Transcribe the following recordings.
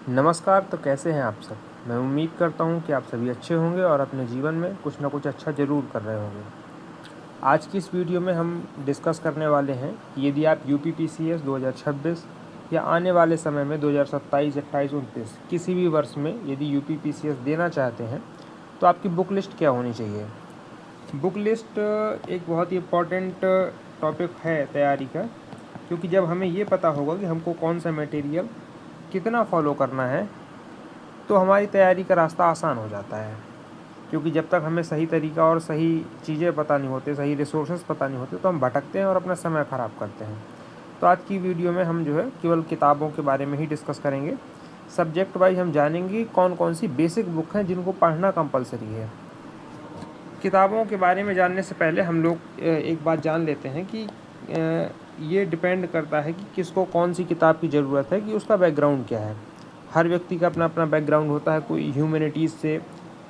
नमस्कार। तो कैसे हैं आप सब। मैं उम्मीद करता हूं कि आप सभी अच्छे होंगे और अपने जीवन में कुछ ना कुछ अच्छा ज़रूर कर रहे होंगे। आज की इस वीडियो में हम डिस्कस करने वाले हैं कि यदि आप यूपीपीसीएस 2026 या आने वाले समय में 2027, 28, 29 किसी भी वर्ष में यदि यूपीपीसीएस देना चाहते हैं तो आपकी बुक लिस्ट क्या होनी चाहिए। बुक लिस्ट एक बहुत ही इम्पॉर्टेंट टॉपिक है तैयारी का, क्योंकि जब हमें ये पता होगा कि हमको कौन सा मटेरियल कितना फॉलो करना है तो हमारी तैयारी का रास्ता आसान हो जाता है। क्योंकि जब तक हमें सही तरीका और सही चीज़ें पता नहीं होते, सही रिसोर्सेज पता नहीं होते, तो हम भटकते हैं और अपना समय ख़राब करते हैं। तो आज की वीडियो में हम जो है केवल किताबों के बारे में ही डिस्कस करेंगे। सब्जेक्ट वाइज हम जानेंगे कौन कौन सी बेसिक बुक हैं जिनको पढ़ना कंपलसरी है। किताबों के बारे में जानने से पहले हम लोग एक बात जान लेते हैं कि ये डिपेंड करता है कि किसको कौन सी किताब की ज़रूरत है, कि उसका बैकग्राउंड क्या है। हर व्यक्ति का अपना अपना बैकग्राउंड होता है। कोई ह्यूमैनिटीज़ से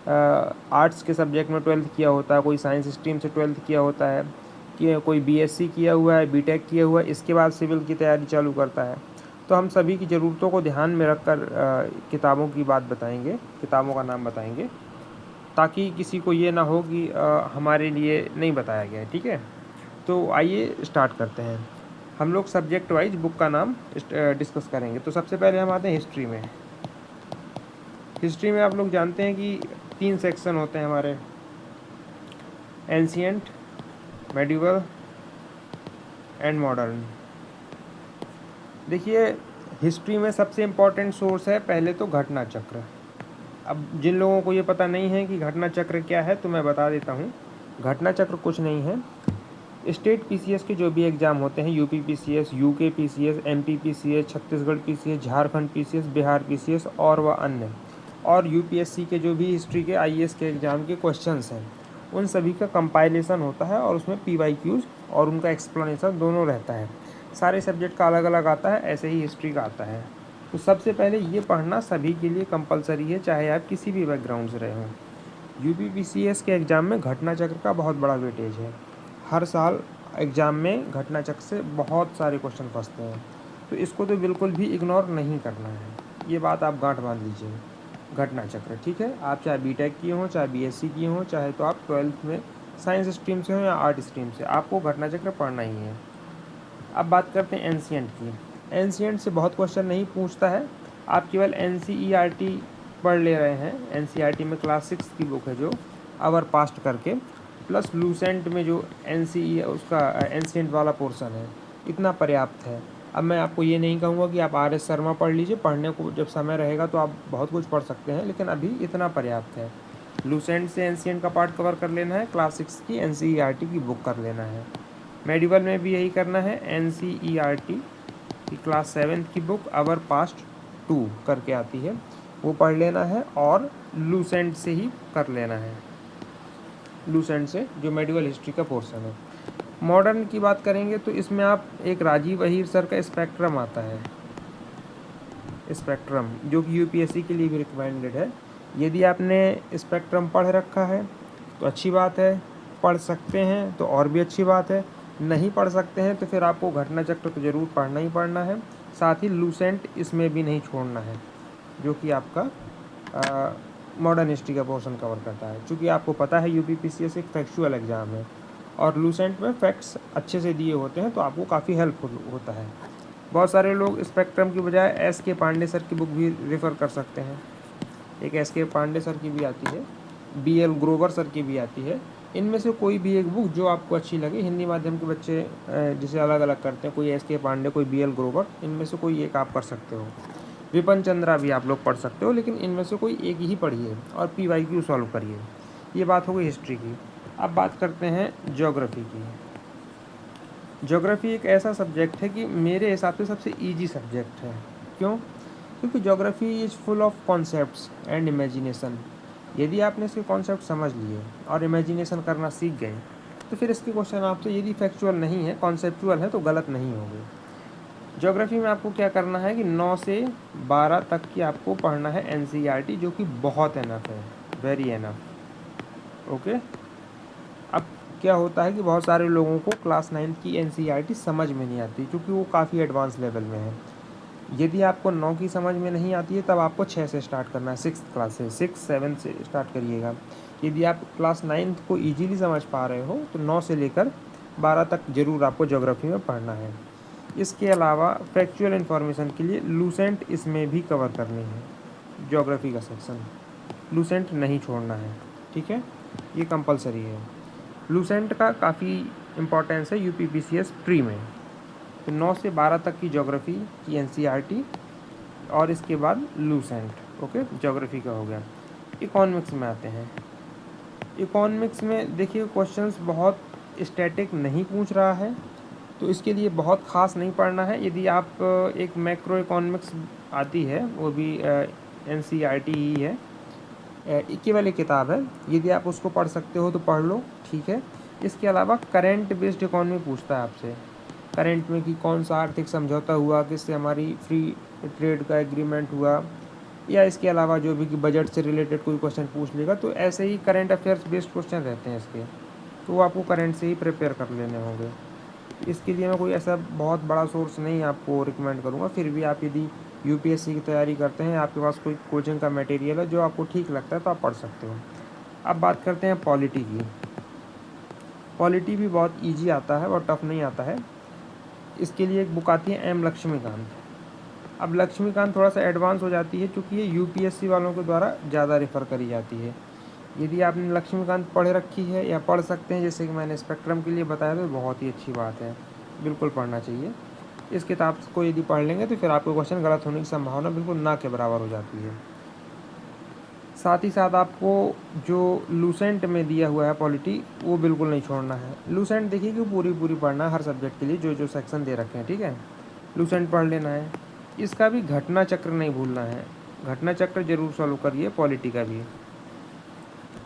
आर्ट्स के सब्जेक्ट में 12th किया होता है, कोई साइंस स्ट्रीम से 12th किया होता है, कि कोई बीएससी किया हुआ है, बीटेक किया हुआ है, इसके बाद सिविल की तैयारी चालू करता है। तो हम सभी की ज़रूरतों को ध्यान में रखकर किताबों की बात बताएंगे, किताबों का नाम बताएंगे, ताकि किसी को ये ना हो कि हमारे लिए नहीं बताया गया है। ठीक है, तो आइए स्टार्ट करते हैं। हम लोग सब्जेक्ट वाइज बुक का नाम डिस्कस करेंगे। तो सबसे पहले हम आते हैं हिस्ट्री में। हिस्ट्री में आप लोग जानते हैं कि 3 सेक्शन होते हैं हमारे, एंशिएंट, मेडिवल एंड मॉडर्न। देखिए, हिस्ट्री में सबसे इम्पोर्टेंट सोर्स है पहले तो घटना चक्र। अब जिन लोगों को ये पता नहीं है कि घटना चक्र क्या है तो मैं बता देता हूँ। घटना चक्र कुछ नहीं है। स्टेट पीसीएस के जो भी एग्ज़ाम होते हैं, UP PCS, UK PCS, MP PCS, Chhattisgarh PCS, Jharkhand PCS, Bihar PCS और वह अन्य, और यूपीएससी के जो भी हिस्ट्री के आईएएस के एग्ज़ाम के क्वेश्चंस हैं, उन सभी का कंपाइलेशन होता है और उसमें पीवाईक्यूज़ और उनका एक्सप्लेनेशन दोनों रहता है। सारे सब्जेक्ट का अलग अलग आता है, ऐसे ही हिस्ट्री का आता है। तो सबसे पहले ये पढ़ना सभी के लिए कंपलसरी है, चाहे आप किसी भी बैकग्राउंड से रहे हों। यूपीपीसीएस के एग्ज़ाम में घटना चक्र का बहुत बड़ा वेटेज है। हर साल एग्ज़ाम में घटना चक्र से बहुत सारे क्वेश्चन फंसते हैं, तो इसको तो बिल्कुल भी इग्नोर नहीं करना है। ये बात आप गांठ बांध लीजिए। घटना चक्र, ठीक है, आप चाहे बीटेक किए हों, चाहे बीएससी किए हों, चाहे तो आप 12th में साइंस स्ट्रीम से हों या आर्ट स्ट्रीम से, आपको घटना चक्र पढ़ना ही है। अब बात करते हैं एंशिएंट की। एंशिएंट से बहुत क्वेश्चन नहीं पूछता है। आप केवल एनसीईआरटी पढ़ ले रहे हैं। एनसीईआरटी में क्लास 6 की बुक है जो अवर पास्ट करके, प्लस लूसेंट में जो एनसीई उसका एंशिएंट वाला पोर्शन है, इतना पर्याप्त है। अब मैं आपको ये नहीं कहूँगा कि आप आर एस शर्मा पढ़ लीजिए, पढ़ने को जब समय रहेगा तो आप बहुत कुछ पढ़ सकते हैं, लेकिन अभी इतना पर्याप्त है। लूसेंट से एंशिएंट का पार्ट कवर कर लेना है, क्लास 6 की एनसीईआरटी की बुक कर लेना है। मेडिवल में भी यही करना है, एनसीईआरटी की क्लास 7 की बुक अवर पास्ट 2 करके आती है, वो पढ़ लेना है, और लूसेंट से ही कर लेना है, लूसेंट से जो मेडिवल हिस्ट्री का पोर्शन है। मॉडर्न की बात करेंगे तो इसमें आप एक राजीव अहीर सर का स्पेक्ट्रम आता है, स्पेक्ट्रम, जो कि यूपीएससी के लिए भी रिकमेंडेड है। यदि आपने स्पेक्ट्रम पढ़ रखा है तो अच्छी बात है, पढ़ सकते हैं तो और भी अच्छी बात है। नहीं पढ़ सकते हैं तो फिर आपको घटना चक्र तो ज़रूर पढ़ना ही पढ़ना है, साथ ही लूसेंट इसमें भी नहीं छोड़ना है, जो कि आपका मॉडर्न हिस्ट्री का पोर्शन कवर करता है। क्योंकि आपको पता है यूपीपीसीएस एक फैक्चुअल एग्ज़ाम है और लूसेंट में फैक्ट्स अच्छे से दिए होते हैं, तो आपको काफ़ी हेल्पफुल होता है। बहुत सारे लोग स्पेक्ट्रम की बजाय एस के पांडे सर की बुक भी रेफ़र कर सकते हैं। एक एस के पांडे सर की भी आती है, बी एल ग्रोवर सर की भी आती है। इनमें से कोई भी एक बुक जो आपको अच्छी लगे, हिंदी माध्यम के बच्चे जिसे अलग अलग करते हैं, कोई एस के पांडे, कोई बी एल ग्रोवर, इनमें से कोई एक आप कर सकते हो। विपन चंद्रा भी आप लोग पढ़ सकते हो, लेकिन इनमें से कोई एक ही पढ़िए और पीवाईक्यू सॉल्व करिए। ये बात हो गई हिस्ट्री की। अब बात करते हैं ज्योग्राफी की। ज्योग्राफी एक ऐसा सब्जेक्ट है कि मेरे हिसाब से सबसे ईजी सब्जेक्ट है। क्यों? क्योंकि geography is full of concepts and imagination. यदि आपने इसके कॉन्सेप्ट समझ लिए और इमेजिनेशन करना सीख गए, तो फिर इसके क्वेश्चन आपसे यदि फैक्चुअल नहीं है, कॉन्सेप्चुअल है, तो गलत नहीं होंगे। ज्योग्राफी में आपको क्या करना है कि 9 से 12 तक की आपको पढ़ना है एनसीईआरटी, जो कि बहुत एनफ है, वेरी एनफ। ओके। अब क्या होता है कि बहुत सारे लोगों को क्लास 9 की एनसीईआरटी समझ में नहीं आती, क्योंकि वो काफ़ी एडवांस लेवल में है। यदि आपको 9 की समझ में नहीं आती है तब आपको 6 से स्टार्ट करना है, 6th क्लास से, 6 7 से स्टार्ट करिएगा। यदि आप क्लास 9th को ईजीली समझ पा रहे हो तो 9 से लेकर 12 तक ज़रूर आपको ज्योग्राफी में पढ़ना है। इसके अलावा फैक्चुअल इन्फॉर्मेशन के लिए लूसेंट इसमें भी कवर करनी है, ज्योग्राफी का सेक्शन लूसेंट नहीं छोड़ना है, ठीक है, ये कंपलसरी है। लूसेंट का काफ़ी इम्पोर्टेंस है यूपीपीसीएस प्री में। तो 9 से 12 तक की ज्योग्राफी की एनसीईआरटी और इसके बाद लूसेंट, ओके, ज्योग्राफी का हो गया। इकोनॉमिक्स में आते हैं। इकोनॉमिक्स में देखिए क्वेश्चंस बहुत स्टैटिक नहीं पूछ रहा है, तो इसके लिए बहुत ख़ास नहीं पढ़ना है। यदि आप एक मैक्रो इकोनॉमिक्स आती है, वो भी एनसीईआरटी ही है, केवल एक किताब है, यदि आप उसको पढ़ सकते हो तो पढ़ लो, ठीक है। इसके अलावा करंट बेस्ड इकोनॉमी पूछता है आपसे, करंट में कि कौन सा आर्थिक समझौता हुआ, किससे हमारी फ्री ट्रेड का एग्रीमेंट हुआ, या इसके अलावा जो भी कि बजट से रिलेटेड कोई क्वेश्चन पूछ लेगा। तो ऐसे ही करंट अफेयर्स बेस्ड क्वेश्चन रहते हैं इसके, तो वो आपको करंट से ही प्रिपेयर कर लेने होंगे। इसके लिए मैं कोई ऐसा बहुत बड़ा सोर्स नहीं आपको रिकमेंड करूँगा। फिर भी आप यदि यूपीएससी की तैयारी करते हैं, आपके पास कोई कोचिंग का मटेरियल है जो आपको ठीक लगता है तो आप पढ़ सकते हो। अब बात करते हैं पॉलिटी की। पॉलिटी भी बहुत ईजी आता है और टफ नहीं आता है। इसके लिए एक बुक आती है एम लक्ष्मीकांत। अब लक्ष्मीकांत थोड़ा सा एडवांस हो जाती है क्योंकि ये यूपीएससी वालों के द्वारा ज़्यादा रेफ़र करी जाती है। यदि आपने लक्ष्मीकांत पढ़ रखी है या पढ़ सकते हैं, जैसे कि मैंने स्पेक्ट्रम के लिए बताया, तो बहुत ही अच्छी बात है, बिल्कुल पढ़ना चाहिए। इस किताब को यदि पढ़ लेंगे तो फिर आपके क्वेश्चन गलत होने की संभावना बिल्कुल ना के बराबर हो जाती है। साथ ही साथ आपको जो लूसेंट में दिया हुआ है पॉलिटी, वो बिल्कुल नहीं छोड़ना है। लूसेंट देखिए कि पूरी पढ़ना है हर सब्जेक्ट के लिए, जो जो सेक्शन दे रखे हैं, ठीक है, लूसेंट पढ़ लेना है। इसका भी घटना चक्र नहीं भूलना है, घटना चक्र जरूर सॉल्व करिए पॉलिटी का भी।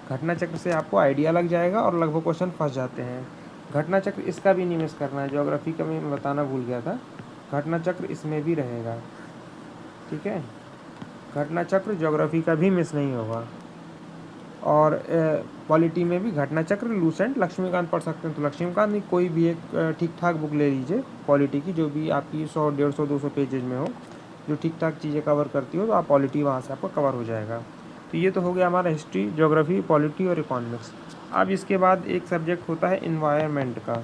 घटना चक्र से आपको आइडिया लग जाएगा और लगभग क्वेश्चन फंस जाते हैं। घटना चक्र इसका भी नहीं मिस करना है, ज्योग्राफी का मैं बताना भूल गया था, घटना चक्र इसमें भी रहेगा, ठीक है, घटना चक्र ज्योग्राफी का भी मिस नहीं होगा। और पॉलिटी में भी घटना चक्र, लूसेंट, लक्ष्मीकांत पढ़ सकते हैं तो लक्ष्मीकांत की कोई भी एक ठीक ठाक बुक ले लीजिए पॉलिटी की, जो भी आपकी 100 150 200 पेजेज में हो, जो ठीक ठाक चीज़ें कवर करती हो, तो आप पॉलिटी वहाँ से आपको कवर हो जाएगा। तो ये तो हो गया हमारा हिस्ट्री, ज्योग्राफी, पॉलिटी और इकोनॉमिक्स। अब इसके बाद एक सब्जेक्ट होता है इन्वायरमेंट का।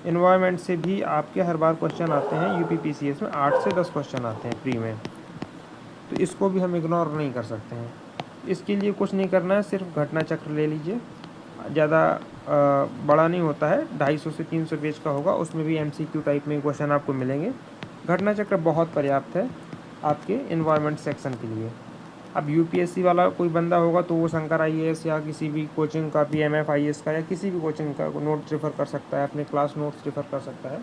इन्वायरमेंट से भी आपके हर बार क्वेश्चन आते हैं यूपीपीसीएस में, 8 से 10 क्वेश्चन आते हैं प्री में, तो इसको भी हम इग्नोर नहीं कर सकते हैं। इसके लिए कुछ नहीं करना है, सिर्फ घटना चक्र ले लीजिए, ज़्यादा बड़ा नहीं होता है, 250 से 300 पेज का होगा, उसमें भी एमसीक्यू टाइप में क्वेश्चन आपको मिलेंगे। घटना चक्र बहुत पर्याप्त है आपके इन्वायरमेंट सेक्शन के लिए। अब यूपीएससी वाला कोई बंदा होगा तो वो शंकर आईएएस या किसी भी कोचिंग का, पीएमएफ आईएएस का, या किसी भी कोचिंग का नोट्स रेफर कर सकता है, अपने क्लास नोट्स रेफर कर सकता है।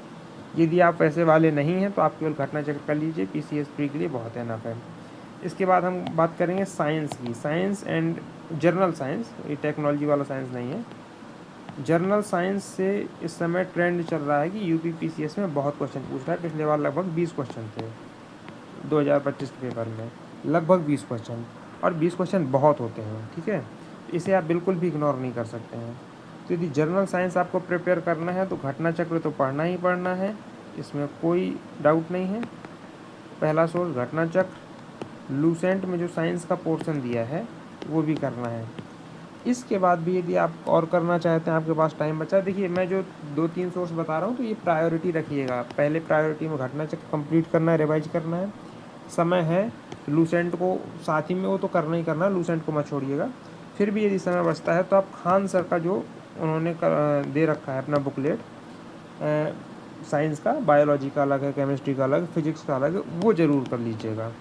यदि आप वैसे वाले नहीं हैं तो आप केवल घटना चक्र कर लीजिए, पीसीएस प्री के लिए बहुत एनफ है। इसके बाद हम बात करेंगे साइंस की, साइंस एंड जर्नल साइंस, ये टेक्नोलॉजी वाला साइंस नहीं है। जर्नल साइंस से इस समय ट्रेंड चल रहा है कि यूपीपीसीएस में बहुत क्वेश्चन पूछ रहा है। पिछले बार लगभग 20 क्वेश्चन थे 2025 के पेपर में, लगभग 20 क्वेश्चन, और 20 क्वेश्चन बहुत होते हैं, ठीक है, इसे आप बिल्कुल भी इग्नोर नहीं कर सकते हैं। तो यदि जर्नल साइंस आपको प्रिपेयर करना है तो घटना चक्र तो पढ़ना ही पढ़ना है, इसमें कोई डाउट नहीं है। पहला सोर्स घटना चक्र, लूसेंट में जो साइंस का पोर्शन दिया है वो भी करना है। इसके बाद भी यदि आप और करना चाहते हैं, आपके पास टाइम बचा, देखिए मैं जो 2-3 सोर्स बता रहा हूँ तो ये प्रायोरिटी रखिएगा। पहले प्रायोरिटी में घटना चक्र कंप्लीट करना है, रिवाइज करना है, समय है। लूसेंट को साथ ही में वो तो करना ही करना है, लूसेंट को मत छोड़िएगा। फिर भी यदि समय बचता है तो आप खान सर का जो उन्होंने दे रखा है अपना बुकलेट, साइंस का, बायोलॉजी का अलग है, केमिस्ट्री का अलग, फिजिक्स का अलग है, वो ज़रूर कर लीजिएगा।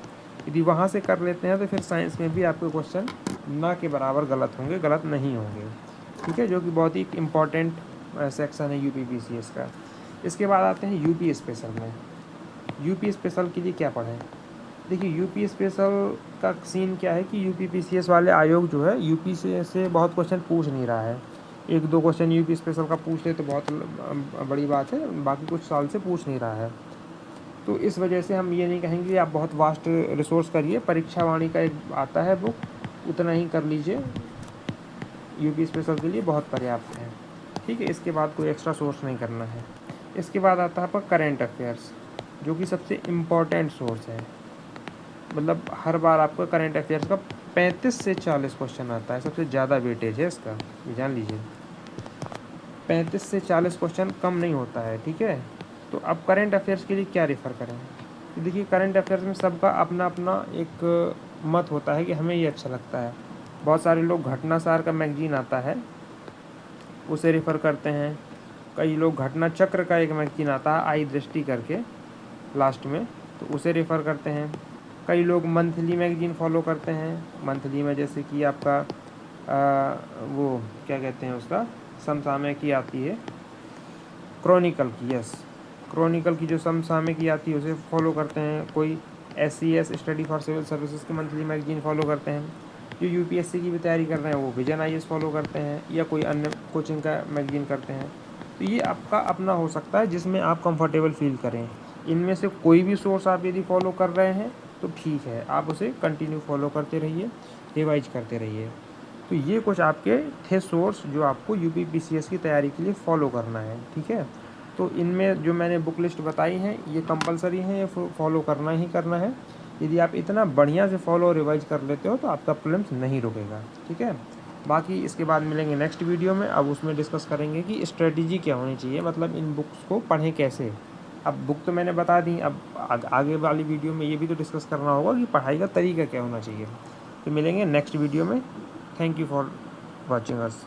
यदि वहाँ से कर लेते हैं तो फिर साइंस में भी आपके क्वेश्चन ना के बराबर गलत होंगे, गलत नहीं होंगे, ठीक है, जो कि बहुत ही इम्पॉर्टेंट सेक्शन है यूपीपीसीएस का। इसके बाद आते हैं यूपी स्पेशल में। यूपी स्पेशल के लिए क्या पढ़ें? देखिए यूपी स्पेशल का सीन क्या है कि यूपीपीसीएस वाले आयोग जो है यूपी से बहुत क्वेश्चन पूछ नहीं रहा है। 1-2 क्वेश्चन यूपी स्पेशल का पूछ ले तो बहुत बड़ी बात है, बाकी कुछ साल से पूछ नहीं रहा है। तो इस वजह से हम ये नहीं कहेंगे कि आप बहुत वास्ट रिसोर्स करिए, परीक्षा वाणी का एक आता है बुक, उतना ही कर लीजिए, यूपी स्पेशल के लिए बहुत पर्याप्त है, ठीक है। इसके बाद कोई एक्स्ट्रा सोर्स नहीं करना है। इसके बाद आता है आपका करेंट अफेयर्स। जो कि सबसे इम्पॉर्टेंट सोर्स है। मतलब हर बार आपका करंट अफेयर्स का 35 से 40 क्वेश्चन आता है, सबसे ज़्यादा वेटेज है इसका, ये जान लीजिए। 35 से 40 क्वेश्चन कम नहीं होता है, ठीक है। तो अब करंट अफेयर्स के लिए क्या रेफ़र करें? तो देखिए, करंट अफेयर्स में सबका अपना अपना एक मत होता है कि हमें ये अच्छा लगता है। बहुत सारे लोग घटनासार का मैगजीन आता है उसे रेफ़र करते हैं। कई लोग घटना चक्र का एक मैगजीन आता है आई दृष्टि करके लास्ट में, तो उसे रेफ़र करते हैं। कई लोग मंथली मैगजीन फॉलो करते हैं। मंथली में जैसे कि आपका वो क्या कहते हैं उसका, समसामयिक की आती है, क्रॉनिकल की, यस, क्रॉनिकल की जो समसामयिक की आती है उसे फॉलो करते हैं। कोई SCS study for civil services की मंथली मैगजीन फॉलो करते हैं। जो UPSC की भी तैयारी कर रहे हैं वो विजन IAS फॉलो करते हैं, या कोई अन्य कोचिंग का मैगजीन करते हैं। तो ये आपका अपना हो सकता है जिसमें आप कंफर्टेबल फील करें। इनमें से कोई भी सोर्स आप यदि फॉलो कर रहे हैं तो ठीक है, आप उसे कंटिन्यू फॉलो करते रहिए, रिवाइज करते रहिए। तो ये कुछ आपके थे सोर्स जो आपको UPPCS की तैयारी के लिए फॉलो करना है, ठीक है। तो इनमें जो मैंने बुक लिस्ट बताई हैं ये कंपलसरी है, ये फॉलो करना ही करना है। यदि आप इतना बढ़िया से फॉलो और रिवाइज कर लेते हो तो आपका प्रीलिम्स नहीं रुकेगा, ठीक है। बाकी इसके बाद मिलेंगे नेक्स्ट वीडियो में, अब उसमें डिस्कस करेंगे कि स्ट्रेटजी क्या होनी चाहिए, मतलब इन बुक्स को पढ़ें कैसे। अब बुक तो मैंने बता दी, अब आगे वाली वीडियो में ये भी तो डिस्कस करना होगा कि पढ़ाई का तरीका क्या होना चाहिए। तो मिलेंगे नेक्स्ट वीडियो में। Thank you for watching us.